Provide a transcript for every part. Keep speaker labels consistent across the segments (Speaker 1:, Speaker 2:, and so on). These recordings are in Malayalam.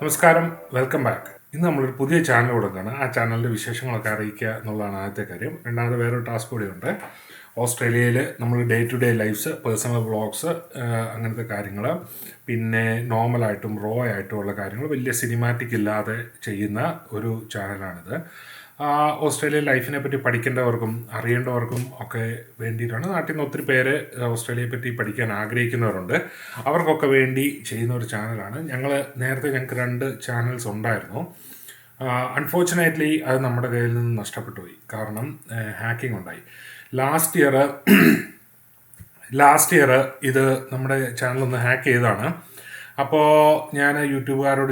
Speaker 1: നമസ്കാരം, വെൽക്കം ബാക്ക്. ഇന്ന് നമ്മളൊരു പുതിയ ചാനൽ കൊടുക്കുകയാണ്. ആ ചാനലിൻ്റെ വിശേഷങ്ങളൊക്കെ അറിയിക്കുക എന്നുള്ളതാണ് ആദ്യത്തെ കാര്യം. രണ്ടാമത് വേറൊരു ടാസ്ക് കൂടിയുണ്ട്. ഓസ്ട്രേലിയയിൽ നമ്മൾ day to day lifes, personal vlogs, അങ്ങനത്തെ കാര്യങ്ങൾ, പിന്നെ നോർമലായിട്ടും റോ ആയിട്ടും ഉള്ള കാര്യങ്ങൾ, വലിയ സിനിമാറ്റിക് ഇല്ലാതെ ചെയ്യുന്ന ഒരു ചാനലാണിത്. ഓസ്ട്രേലിയൻ ലൈഫിനെ പറ്റി പഠിക്കേണ്ടവർക്കും അറിയേണ്ടവർക്കും ഒക്കെ വേണ്ടിയിട്ടാണ്. നാട്ടിൽ നിന്ന് ഒത്തിരി പേര് ഓസ്ട്രേലിയയെ പറ്റി പഠിക്കാൻ ആഗ്രഹിക്കുന്നവരുണ്ട്. അവർക്കൊക്കെ വേണ്ടി ചെയ്യുന്ന ഒരു ചാനലാണ്. നേരത്തെ ഞങ്ങൾക്ക് 2 ചാനൽസ് ഉണ്ടായിരുന്നു. അൺഫോർച്ചുനേറ്റ്ലി അത് നമ്മുടെ കയ്യിൽ നിന്ന് നഷ്ടപ്പെട്ടു പോയി. കാരണം ഹാക്കിംഗ് ഉണ്ടായി. ലാസ്റ്റ് ഇയർ ഇത് നമ്മുടെ ചാനലൊന്ന് ഹാക്ക് ചെയ്തതാണ്. അപ്പോൾ ഞാൻ യൂട്യൂബുകാരോട്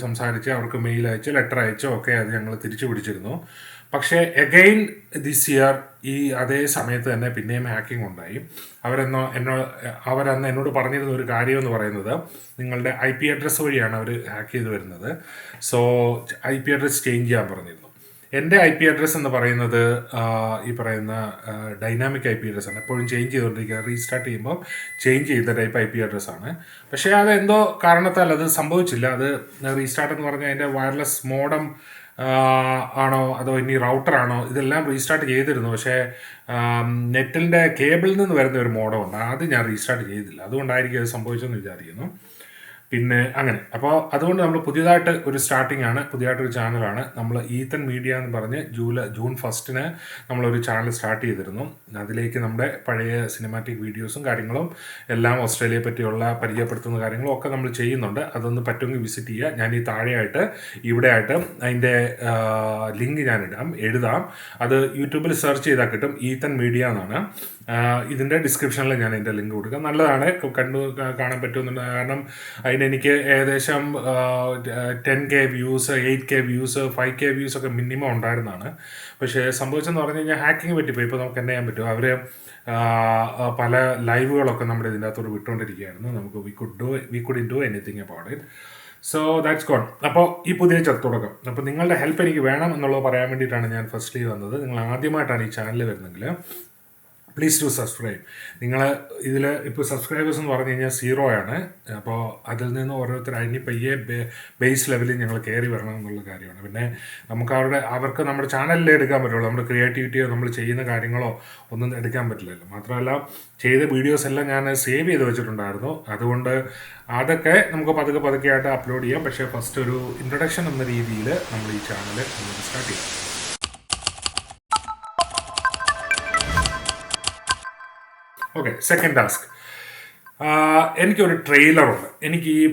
Speaker 1: സംസാരിച്ച് അവർക്ക് മെയിൽ അയച്ച് ലെറ്റർ അയച്ചോ ഒക്കെ അത് ഞങ്ങൾ തിരിച്ചു പിടിച്ചിരുന്നു. പക്ഷേ എഗെയിൻ ദിസ് ഇയർ ഈ അതേ സമയത്ത് തന്നെ പിന്നെയും ഹാക്കിംഗ് ഉണ്ടായി. അവരന്ന് എന്നോട് പറഞ്ഞിരുന്ന ഒരു കാര്യം എന്ന് പറയുന്നത്, നിങ്ങളുടെ IP അഡ്രസ്സ് വഴിയാണ് അവർ ഹാക്ക് ചെയ്ത് വരുന്നത്. സോ IP അഡ്രസ്സ് ചേഞ്ച് ചെയ്യാൻ പറഞ്ഞിരുന്നു. എൻ്റെ IP അഡ്രസ്സ് എന്ന് പറയുന്നത് ഈ പറയുന്ന ഡൈനാമിക് IP അഡ്രസ്സാണ്. എപ്പോഴും ചേഞ്ച് ചെയ്തുകൊണ്ടിരിക്കുക. റീസ്റ്റാർട്ട് ചെയ്യുമ്പോൾ ചേഞ്ച് ചെയ്ത ടൈപ്പ് IP അഡ്രസ്സാണ്. പക്ഷേ അത് എന്തോ കാരണത്താൽ അത് സംഭവിച്ചില്ല. അത് റീസ്റ്റാർട്ട് എന്ന് പറഞ്ഞാൽ അതിൻ്റെ വയർലെസ് മോഡം ആണോ അതോ ഇനി റൗട്ടറാണോ, ഇതെല്ലാം റീസ്റ്റാർട്ട് ചെയ്തിരുന്നു. പക്ഷേ നെറ്റിൻ്റെ കേബിളിൽ നിന്ന് വരുന്ന ഒരു മോഡമുണ്ട്, അത് ഞാൻ റീസ്റ്റാർട്ട് ചെയ്തില്ല. അതുകൊണ്ടായിരിക്കും അത് സംഭവിച്ചതെന്ന് വിചാരിക്കുന്നു. പിന്നെ അങ്ങനെ അപ്പോൾ അതുകൊണ്ട് നമ്മൾ പുതിയതായിട്ട് ഒരു സ്റ്റാർട്ടിംഗ് ആണ്, പുതിയതായിട്ടൊരു ചാനലാണ്. നമ്മൾ ഈത്തൻ മീഡിയ എന്ന് പറഞ്ഞ് ജൂൺ 1 നമ്മളൊരു ചാനൽ സ്റ്റാർട്ട് ചെയ്തിരുന്നു. അതിലേക്ക് നമ്മുടെ പഴയ സിനിമാറ്റിക് വീഡിയോസും കാര്യങ്ങളും എല്ലാം ഓസ്ട്രേലിയയെ പറ്റിയുള്ള പരിചയപ്പെടുത്തുന്ന കാര്യങ്ങളും ഒക്കെ നമ്മൾ ചെയ്യുന്നുണ്ട്. അതൊന്ന് പറ്റുമെങ്കിൽ വിസിറ്റ് ചെയ്യുക. ഞാൻ ഈ താഴെയായിട്ട് ഇവിടെയായിട്ട് അതിൻ്റെ ലിങ്ക് ഞാൻ എഴുതാം. അത് യൂട്യൂബിൽ സെർച്ച് ചെയ്താൽ കിട്ടും. ഈത്തൻ മീഡിയ എന്നാണ്. ഇതിൻ്റെ ഡിസ്ക്രിപ്ഷനിൽ ഞാൻ അതിൻ്റെ ലിങ്ക് കൊടുക്കാം. നല്ലതാണ്, കാണാൻ പറ്റുമെന്നുണ്ട്. കാരണം അതിനെനിക്ക് ഏകദേശം 10K views, 8K views, 5K views ഒക്കെ മിനിമം ഉണ്ടായിരുന്നതാണ്. പക്ഷേ സംഭവിച്ചെന്ന് പറഞ്ഞു കഴിഞ്ഞാൽ ഹാക്കിങ് പറ്റിപ്പോയി. ഇപ്പോൾ നമുക്ക് എന്നാ ചെയ്യാൻ പറ്റും, അവർ പല ലൈവുകളൊക്കെ നമ്മുടെ ഇതിൻ്റെ അകത്തോട് വിട്ടുകൊണ്ടിരിക്കുകയായിരുന്നു. നമുക്ക് we could do anything about it. So that's God. അപ്പോൾ ഈ പുതിയ തുടക്കം. അപ്പോൾ നിങ്ങളുടെ ഹെൽപ്പ് എനിക്ക് വേണം എന്നുള്ളത് പറയാൻ വേണ്ടിയിട്ടാണ് ഞാൻ ഫസ്റ്റ്ലി വന്നത്. നിങ്ങൾ ആദ്യമായിട്ടാണ് ഈ ചാനൽ വരുന്നെങ്കിൽ പ്ലീസ് ടു സബ്സ്ക്രൈബ്. നിങ്ങൾ ഇതിൽ ഇപ്പോൾ സബ്സ്ക്രൈബേഴ്സ് എന്ന് പറഞ്ഞു കഴിഞ്ഞാൽ 0 ആണ്. അപ്പോൾ അതിൽ നിന്ന് ഓരോരുത്തർ അതിന് പയ്യെ ബേസ് ലെവലിൽ ഞങ്ങൾ കയറി വരണം എന്നുള്ള കാര്യമാണ്. പിന്നെ നമുക്ക് അവർക്ക് നമ്മുടെ ചാനലിൽ എടുക്കാൻ പറ്റുള്ളൂ. നമ്മുടെ ക്രിയേറ്റിവിറ്റിയോ നമ്മൾ ചെയ്യുന്ന കാര്യങ്ങളോ ഒന്നും എടുക്കാൻ പറ്റില്ലല്ലോ. മാത്രമല്ല ചെയ്ത വീഡിയോസ് എല്ലാം ഞാൻ സേവ് ചെയ്ത് വെച്ചിട്ടുണ്ടായിരുന്നു. അതുകൊണ്ട് അതൊക്കെ നമുക്ക് പതുക്കെയായിട്ട് അപ്ലോഡ് ചെയ്യാം. പക്ഷേ ഫസ്റ്റ് ഒരു ഇൻട്രൊഡക്ഷൻ എന്ന രീതിയിൽ നമ്മൾ ഈ ചാനൽ സ്റ്റാർട്ട് ചെയ്യാം. Okay, second task. എനിക്കൊരു ട്രെയിലറുണ്ട്. എനിക്ക് ഈ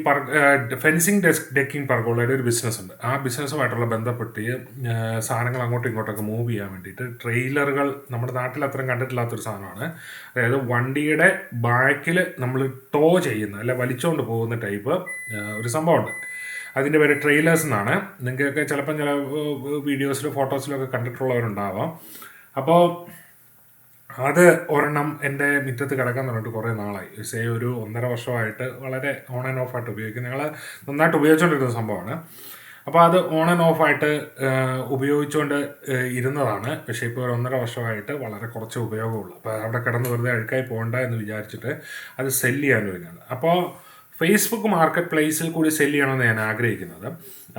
Speaker 1: ഫെൻസിങ് ഡെക്കിംഗ് പർഗോളയുടെ ഒരു ബിസിനസ്സുണ്ട്. ആ ബിസിനസ്സുമായിട്ടുള്ള ബന്ധപ്പെട്ട് സാധനങ്ങൾ അങ്ങോട്ടും ഇങ്ങോട്ടൊക്കെ മൂവ് ചെയ്യാൻ വേണ്ടിയിട്ട് ട്രെയിലറുകൾ നമ്മുടെ നാട്ടിൽ അത്രയും കണ്ടിട്ടില്ലാത്തൊരു സാധനമാണ്. അതായത് വണ്ടിയുടെ ബാക്കിൽ നമ്മൾ ടോ ചെയ്യുന്ന, അല്ല വലിച്ചുകൊണ്ട് പോകുന്ന ടൈപ്പ് ഒരു സംഭവമുണ്ട്. അതിൻ്റെ പേര് ട്രെയിലേഴ്സ് എന്നാണ്. നിങ്ങൾക്കൊക്കെ ചിലപ്പം ചില വീഡിയോസിലും ഫോട്ടോസിലൊക്കെ കണ്ടിട്ടുള്ളവരുണ്ടാവാം. അപ്പോൾ അത് ഒരെണ്ണം എൻ്റെ മുറ്റത്ത് കിടക്കാൻ തുടങ്ങിയിട്ട് കുറേ നാളായി. ഒരു 1.5 വർഷമായിട്ട് വളരെ ഓൺ ആൻഡ് ഓഫ് ആയിട്ട് ഉപയോഗിക്കും. ഞങ്ങൾ നന്നായിട്ട് ഉപയോഗിച്ചുകൊണ്ടിരുന്ന സംഭവമാണ്. അപ്പോൾ അത് ഓൺ ആൻഡ് ഓഫ് ആയിട്ട് ഉപയോഗിച്ചുകൊണ്ട് ഇരുന്നതാണ്. പക്ഷേ ഇപ്പോൾ ഒരു 1.5 വർഷമായിട്ട് വളരെ കുറച്ച് ഉപയോഗമുള്ളൂ. അപ്പോൾ അവിടെ കിടന്ന് വെറുതെ അഴുക്കായി പോകണ്ട എന്ന് വിചാരിച്ചിട്ട് അത് സെല്ല് ചെയ്യാൻ വരുന്നത്. അപ്പോൾ ഫേസ്ബുക്ക് മാർക്കറ്റ് പ്ലേസിൽ കൂടി സെല്ല് ചെയ്യണമെന്ന് ഞാൻ ആഗ്രഹിക്കുന്നത്.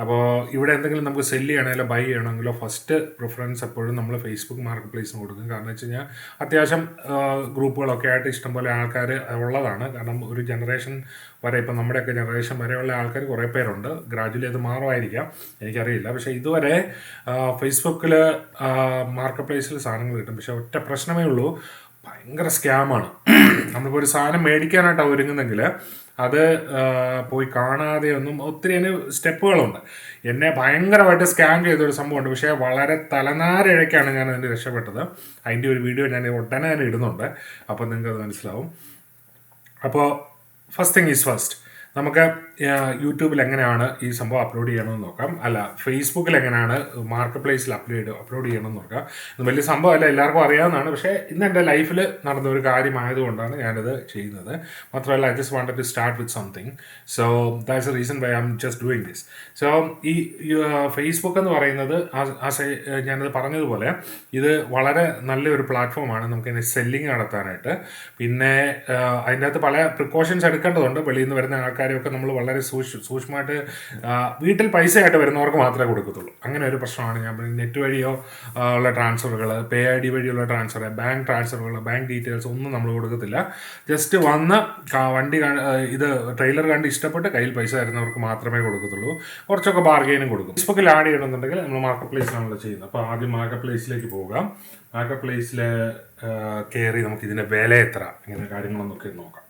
Speaker 1: അപ്പോൾ ഇവിടെ എന്തെങ്കിലും നമുക്ക് സെല്ല് ചെയ്യണമെങ്കിലോ ബൈ ചെയ്യണമെങ്കിലോ ഫസ്റ്റ് പ്രിഫറൻസ് എപ്പോഴും നമ്മൾ ഫേസ്ബുക്ക് മാർക്കറ്റ് പ്ലേസിന് കൊടുക്കും. കാരണം വെച്ച് കഴിഞ്ഞാൽ അത്യാവശ്യം ഗ്രൂപ്പുകളൊക്കെ ആയിട്ട് ഇഷ്ടംപോലെ ആൾക്കാർ ഉള്ളതാണ്. കാരണം ഒരു ജനറേഷൻ വരെ, ഇപ്പം നമ്മുടെയൊക്കെ ജനറേഷൻ വരെയുള്ള ആൾക്കാർ കുറേ പേരുണ്ട്. ഗ്രാജുവലി അത് മാറുമായിരിക്കാം, എനിക്കറിയില്ല. പക്ഷേ ഇതുവരെ ഫേസ്ബുക്കിൽ മാർക്കറ്റ് പ്ലേസിൽ സാധനങ്ങൾ കിട്ടും. പക്ഷേ ഒറ്റ പ്രശ്നമേ ഉള്ളൂ, ഭയങ്കര സ്കാമാണ്. നമ്മളിപ്പോൾ ഒരു സാധനം മേടിക്കാനായിട്ടാണ് ഒരുങ്ങുന്നെങ്കിൽ അത് പോയി കാണാതെ ഒന്നും ഒത്തിരി അതിന് സ്റ്റെപ്പുകളുണ്ട്. എന്നെ ഭയങ്കരമായിട്ട് സ്കാം ചെയ്തൊരു സംഭവമുണ്ട്. പക്ഷേ വളരെ തലനാരിഴയ്ക്കാണ് ഞാൻ അതിന് രക്ഷപ്പെട്ടത്. അതിൻ്റെ ഒരു വീഡിയോ ഞാൻ ഉടനെ തന്നെ ഇടുന്നുണ്ട്. അപ്പോൾ നിങ്ങൾക്ക് അത് മനസ്സിലാവും. അപ്പോൾ ഫസ്റ്റ് തിങ് ഈസ് ഫസ്റ്റ്, നമുക്ക് യൂട്യൂബിൽ എങ്ങനെയാണ് ഈ സംഭവം അപ്ലോഡ് ചെയ്യണമെന്ന് നോക്കാം. അല്ല, ഫേസ്ബുക്കിൽ എങ്ങനെയാണ് മാർക്കറ്റ് പ്ലേസിൽ അപ്ലോഡ് ചെയ്യണമെന്ന് നോക്കാം. ഇത് വലിയ സംഭവമല്ല, എല്ലാവർക്കും അറിയാവുന്നതാണ്. പക്ഷേ ഇന്ന് എൻ്റെ ലൈഫിൽ നടന്ന ഒരു കാര്യമായതുകൊണ്ടാണ് ഞാനിത് ചെയ്യുന്നത്. മാത്രമല്ല, I just wanted to start with something. So that's a reason why I am just doing this. So ഈ ഫേസ്ബുക്ക് എന്ന് പറയുന്നത് ഞാനത് പറഞ്ഞതുപോലെ ഇത് വളരെ നല്ലൊരു പ്ലാറ്റ്ഫോമാണ് നമുക്കിതിനെ സെല്ലിങ് നടത്താനായിട്ട്. പിന്നെ അതിൻ്റെ അകത്ത് പല പ്രിക്കോഷൻസ് എടുക്കേണ്ടതുണ്ട്. വെളിയിൽ നിന്ന് വരുന്ന ആൾക്കാരെയൊക്കെ നമ്മൾ വളരെ വളരെ സൂക്ഷ്മമായിട്ട് വീട്ടിൽ പൈസയായിട്ട് വരുന്നവർക്ക് മാത്രമേ കൊടുക്കത്തുള്ളൂ. അങ്ങനെ ഒരു പ്രശ്നമാണ്. ഞാൻ നെറ്റ് വഴിയോ ഉള്ള ട്രാൻസ്ഫറുകൾ, പേ ID വഴിയുള്ള ട്രാൻസ്ഫർ, ബാങ്ക് ട്രാൻസ്ഫറുകൾ, ബാങ്ക് ഡീറ്റെയിൽസ് ഒന്നും നമ്മൾ കൊടുക്കത്തില്ല. ജസ്റ്റ് വന്ന് വണ്ടി ഇത് ട്രെയിലർ കണ്ട് ഇഷ്ടപ്പെട്ട് കയ്യിൽ പൈസ തരുന്നവർക്ക് മാത്രമേ കൊടുക്കത്തുള്ളൂ. കുറച്ചൊക്കെ ബാർഗെയിനും കൊടുക്കും. ഫേസ്ബുക്കിൽ ആഡ് ചെയ്യണമെന്നുണ്ടെങ്കിൽ നമ്മൾ മാർക്കറ്റ് പ്ലേസിലാണല്ലോ ചെയ്യുന്നത്. അപ്പോൾ ആദ്യം മാർക്കറ്റ് പ്ലേസിലേക്ക് പോകാം. മാർക്കറ്റ് പ്ലേസിൽ കയറി നമുക്ക് ഇതിൻ്റെ വില എത്ര, ഇങ്ങനെ കാര്യങ്ങളൊന്നൊക്കെ നോക്കാം.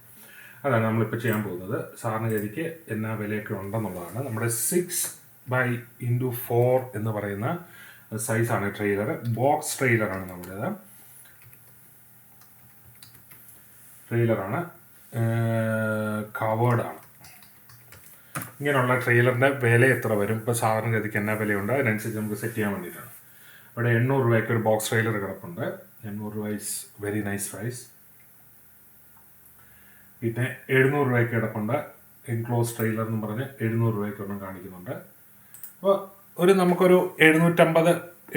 Speaker 1: അതാണ് നമ്മളിപ്പോൾ ചെയ്യാൻ പോകുന്നത്. സാറിന് ഗതിക്ക് എന്നാ വിലയൊക്കെ ഉണ്ടെന്നുള്ളതാണ്. നമ്മുടെ 6x4 എന്ന് പറയുന്ന സൈസാണ് ട്രെയിലർ. ബോക്സ് ട്രെയിലറാണ് നമ്മുടേത്. ട്രെയിലറാണ്, കവേർഡാണ്. ഇങ്ങനെയുള്ള ട്രെയിലറിൻ്റെ വില എത്ര വരും, ഇപ്പോൾ സാധാരണ ഗതിക്ക് എന്നാ വിലയുണ്ട്, അതിനനുസരിച്ച് നമുക്ക് സെറ്റ് ചെയ്യാൻ വേണ്ടിയിട്ടാണ്. ഇവിടെ 800 രൂപയ്ക്ക് ഒരു ബോക്സ് ട്രെയിലർ കിടപ്പുണ്ട്. 800 രൂപ ഇസ് വെരി നൈസ് പ്രൈസ്. പിന്നെ 700 രൂപയ്ക്ക് കിടപ്പുണ്ട്. എൻക്ലോസ് ട്രെയിലർ എന്ന് പറഞ്ഞ് 700 രൂപയ്ക്കൊന്നും കാണിക്കുന്നുണ്ട്. അപ്പോൾ നമുക്കൊരു 750,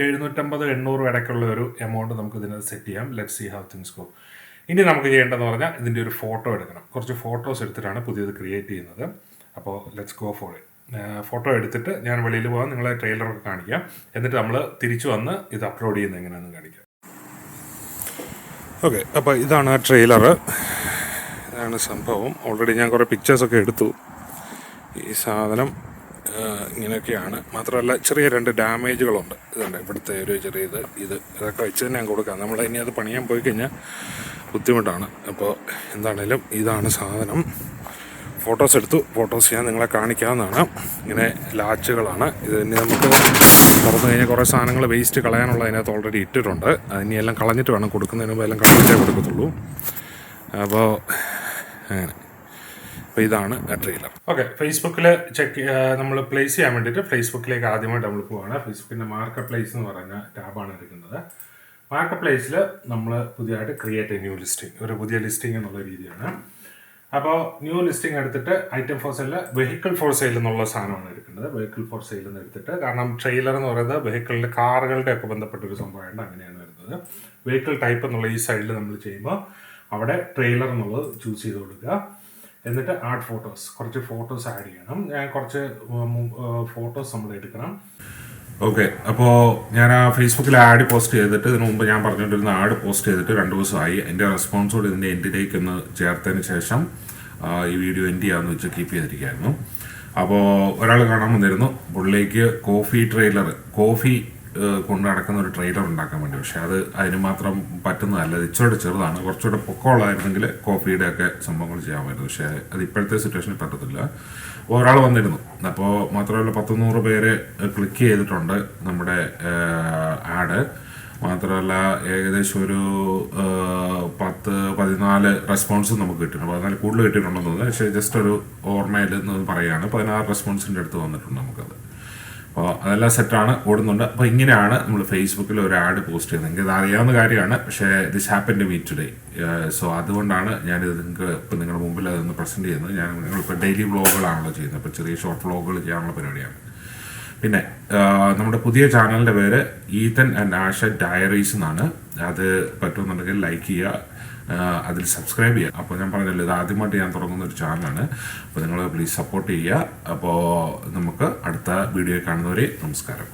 Speaker 1: 800 ഇടയ്ക്കുള്ള ഒരു എമൗണ്ട് നമുക്ക് ഇതിനകത്ത് സെറ്റ് ചെയ്യാം. Let's see how things go. ഇനി നമുക്ക് ചെയ്യേണ്ടതെന്ന് പറഞ്ഞാൽ ഇതിൻ്റെ ഒരു ഫോട്ടോ എടുക്കണം. കുറച്ച് ഫോട്ടോസ് എടുത്തിട്ടാണ് പുതിയത് ക്രിയേറ്റ് ചെയ്യുന്നത്. അപ്പോൾ let's go for it. Photo എടുത്തിട്ട് ഞാൻ വെളിയിൽ പോകാൻ നിങ്ങളെ ട്രെയിലറൊക്കെ കാണിക്കാം. എന്നിട്ട് നമ്മൾ തിരിച്ചു വന്ന് ഇത് അപ്ലോഡ് ചെയ്യുന്നത് എങ്ങനെയാണെന്ന് കാണിക്കാം. ഓക്കെ, അപ്പോൾ ഇതാണ് ആ ട്രെയിലർ. ഇതാണ് സംഭവം. ഓൾറെഡി ഞാൻ കുറേ പിക്ചേഴ്സൊക്കെ എടുത്തു. ഈ സാധനം ഇങ്ങനെയൊക്കെയാണ്. മാത്രമല്ല ചെറിയ 2 ഡാമേജുകളുണ്ട്. ഇതുണ്ട്, ഇവിടുത്തെ ഒരു ചെറിയത് ഇതൊക്കെ വെച്ച് തന്നെ ഞാൻ കൊടുക്കാം. നമ്മൾ ഇനി അത് പണിയാൻ പോയി കഴിഞ്ഞാൽ ബുദ്ധിമുട്ടാണ്. അപ്പോൾ എന്താണേലും ഇതാണ് സാധനം. ഫോട്ടോസ് എടുത്തു. ഫോട്ടോസ് ഞാൻ നിങ്ങളെ കാണിക്കാവുന്നതാണ്. ഇങ്ങനെ ലാച്ചുകളാണ്. ഇത് ഇനി നമുക്ക് തുറന്നു കഴിഞ്ഞാൽ കുറേ സാധനങ്ങൾ വേസ്റ്റ് കളയാനുള്ള അതിനകത്ത് ഓൾറെഡി ഇട്ടിട്ടുണ്ട്. അതിനി എല്ലാം കളഞ്ഞിട്ട് വേണം, കൊടുക്കുന്നതിന് മുമ്പ് എല്ലാം കളഞ്ഞിട്ടേ കൊടുക്കത്തുള്ളൂ. അപ്പോൾ അങ്ങനെ. അപ്പോൾ ഇതാണ് ട്രെയിലർ. ഓക്കെ, ഫേസ്ബുക്കിൽ നമ്മൾ പ്ലേസ് ചെയ്യാൻ വേണ്ടിയിട്ട് ഫേസ്ബുക്കിലേക്ക് ആദ്യമായിട്ട് നമ്മൾ പോവുകയാണ്. ഫേസ്ബുക്കിൻ്റെ മാർക്കറ്റ് പ്ലേസ് എന്ന് പറയുന്ന ടാബാണ് എടുക്കുന്നത്. മാർക്കറ്റ് പ്ലേസിൽ നമ്മൾ പുതിയതായിട്ട് ക്രിയേറ്റ് ന്യൂ ലിസ്റ്റിംഗ്, ഒരു പുതിയ ലിസ്റ്റിംഗ് എന്നുള്ള രീതിയാണ്. അപ്പോൾ ന്യൂ ലിസ്റ്റിംഗ് എടുത്തിട്ട് item for sale, vehicle for sale എന്നുള്ള സാധനമാണ് എടുക്കുന്നത്. വെഹിക്കിൾ ഫോർ സെയിൽ എന്ന് എടുത്തിട്ട്, കാരണം ട്രെയിലർ എന്ന് പറയുന്നത് വെഹിക്കിളിൻ്റെ കാറുകളുടെ ഒക്കെ ബന്ധപ്പെട്ടൊരു സംഭവമായിട്ട് അങ്ങനെയാണ് വരുന്നത്. വെഹിക്കിൾ ടൈപ്പ് എന്നുള്ള ഈ സൈഡിൽ നമ്മൾ ചെയ്യുമ്പോൾ അവിടെ ട്രെയിലർ എന്നുള്ളത് ചൂസ് ചെയ്ത് കൊടുക്കുക. എന്നിട്ട് ആഡ് ഫോട്ടോസ്, കുറച്ച് ഫോട്ടോസ് ആഡ് ചെയ്യണം. ഞാൻ കുറച്ച് ഫോട്ടോസ് നമ്മൾ എടുക്കണം. ഓക്കെ, അപ്പോൾ ഞാൻ ആ ഫേസ്ബുക്കിൽ ആഡ് പോസ്റ്റ് ചെയ്തിട്ട്, ഇതിനു മുമ്പ് ഞാൻ പറഞ്ഞുകൊണ്ടിരുന്ന ആഡ് പോസ്റ്റ് ചെയ്തിട്ട് 2 ദിവസമായി. എൻ്റെ റെസ്പോൺസോട് ഇതിൻ്റെ എൻഡിലേക്ക് ഒന്ന് ചേർത്തതിന് ശേഷം ഈ വീഡിയോ എൻഡ് ചെയ്യാമെന്ന് വെച്ച് കീപ്പ് ചെയ്തിരിക്കുകയായിരുന്നു. അപ്പോൾ ഒരാൾ കാണാൻ വന്നിരുന്നു, പുള്ളിക്ക് കോഫി കൊണ്ട് നടക്കുന്ന ഒരു ട്രെയിലർ ഉണ്ടാക്കാൻ വേണ്ടി. പക്ഷെ അതിന് മാത്രം പറ്റുന്നതല്ല, ഇത് ഇച്ചിരി ചെറുതാണ്. കുറച്ചുകൂടെ പൊക്കമുള്ളതായിരുന്നെങ്കിൽ കോഫിയുടെ ഒക്കെ സംഭവങ്ങൾ ചെയ്യാമായിരുന്നു. പക്ഷേ അത് ഇപ്പോഴത്തെ സിറ്റുവേഷനിൽ പറ്റത്തില്ല. അപ്പോൾ ഒരാൾ വന്നിരുന്നു. അപ്പോൾ മാത്രമല്ല 100 പേര് ക്ലിക്ക് ചെയ്തിട്ടുണ്ട് നമ്മുടെ ആഡ്. മാത്രമല്ല ഏകദേശം ഒരു 10-14 റെസ്പോൺസും നമുക്ക് കിട്ടിയിട്ടുണ്ട്. 14 കൂടുതൽ കിട്ടിയിട്ടുണ്ടെന്ന് തോന്നുന്നു. പക്ഷേ ജസ്റ്റ് ഒരു ഓർമ്മയിൽ നിന്ന് പറയുകയാണ്. 16 റെസ്പോൺസിൻ്റെ അടുത്ത് വന്നിട്ടുണ്ട് നമുക്കത്. അപ്പോൾ അതെല്ലാം സെറ്റാണ്, ഓടുന്നുണ്ട്. അപ്പോൾ ഇങ്ങനെയാണ് നമ്മൾ ഫേസ്ബുക്കിൽ ഒരു ആഡ് പോസ്റ്റ് ചെയ്യുന്നത്. എനിക്ക് ഇത് അറിയാവുന്ന കാര്യമാണ്, പക്ഷേ this happen to me today. So അതുകൊണ്ടാണ് ഞാനിത് നിങ്ങൾക്ക് ഇപ്പം നിങ്ങളുടെ മുമ്പിൽ അതൊന്ന് പ്രസൻറ്റ് ചെയ്യുന്നത്. നിങ്ങളിപ്പോൾ ഡെയിലി വ്ളോഗുകളാണല്ലോ ചെയ്യുന്നത്. ഇപ്പോൾ ചെറിയ ഷോർട്ട് വ്ളോഗുകൾ ചെയ്യാനുള്ള പരിപാടിയാണ്. പിന്നെ നമ്മുടെ പുതിയ ചാനലിൻ്റെ പേര് ഈതൻ ആൻഡ് ആഷ ഡയറീസ് എന്നാണ്. അത് പറ്റുമെന്നുണ്ടെങ്കിൽ ലൈക്ക് ചെയ്യുക, അതിൽ സബ്സ്ക്രൈബ് ചെയ്യുക. അപ്പോൾ ഞാൻ പറഞ്ഞല്ലോ, ഇത് ആദ്യമായിട്ട് ഞാൻ തുടങ്ങുന്ന ഒരു ചാനലാണ്. അപ്പോൾ നിങ്ങൾ പ്ലീസ് സപ്പോർട്ട് ചെയ്യുക. അപ്പോൾ നമുക്ക് അടുത്ത വീഡിയോ കാണുന്നവരെ നമസ്കാരം.